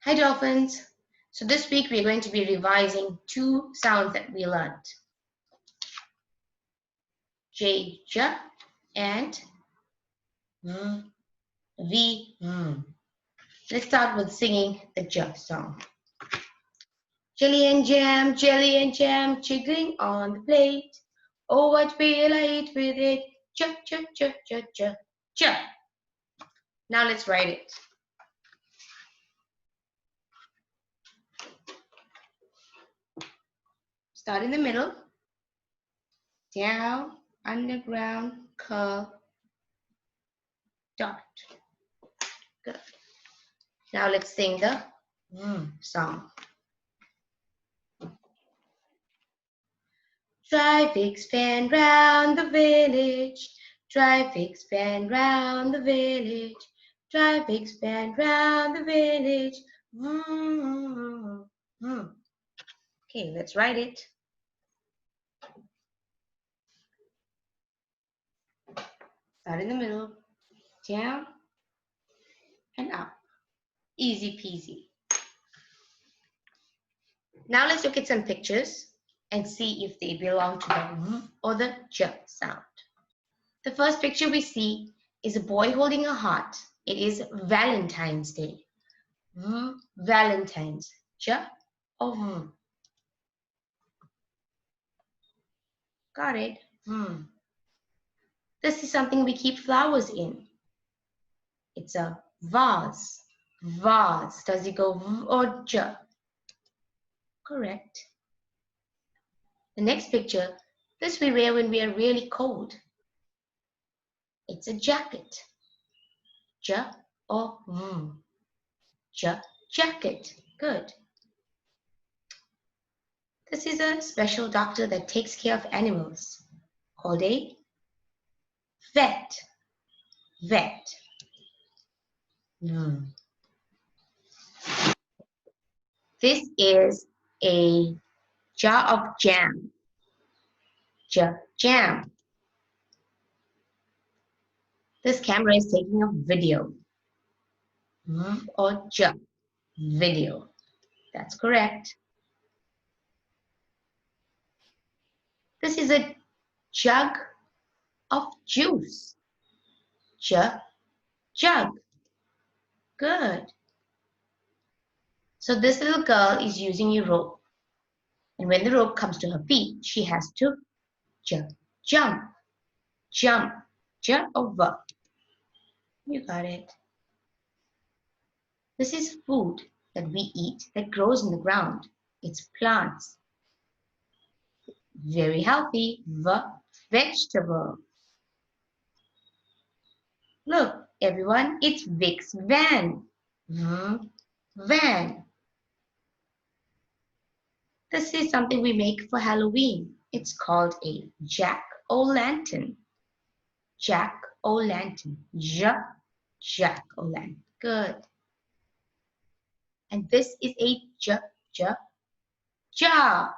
Hi dolphins! So this week we are going to be revising two sounds that we learned. J, J, and V. Let's start with singing the J song. Jelly and jam, jiggling on the plate. Oh, what will I eat with it? J, J, J, J, J, J. Now let's write it. Start in the middle. Down, underground, curve, dot. Good. Now let's sing the song. Drive fan round the village. Drive fan round the village. Drive fan round the village. Okay, let's write it. Start in the middle, down and up. Easy peasy. Now let's look at some pictures and see if they belong to the V or the J sound. The first picture we see is a boy holding a heart. It is Valentine's Day. Valentine's. J or V? Got it. This is something we keep flowers in. It's a vase. Vase. Does it go V or J? Correct. The next picture, this we wear when we are really cold. It's a jacket. J or V? J, jacket. Good. This is a special doctor that takes care of animals called a vet. Vet. This is a jar of jam. Jam. This camera is taking a video. Or J, video. That's correct. This is a jug of juice. Jug. Good. So this little girl is using a rope. And when the rope comes to her feet, she has to jump. J over. You got it. This is food that we eat that grows in the ground. It's plants. Very healthy. Vegetable. Look, everyone, it's Vicks van. Van. This is something we make for Halloween. It's called a jack-o'-lantern. Jack-o'-lantern. Jack-o'-lantern. Good. And this is a jar.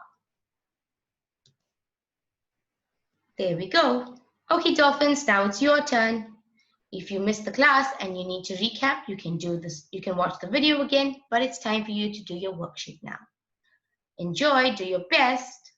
There we go. Okay, dolphins, now it's your turn. If you missed the class and you need to recap, you can do this. You can watch the video again, but it's time for you to do your worksheet now. Enjoy, do your best.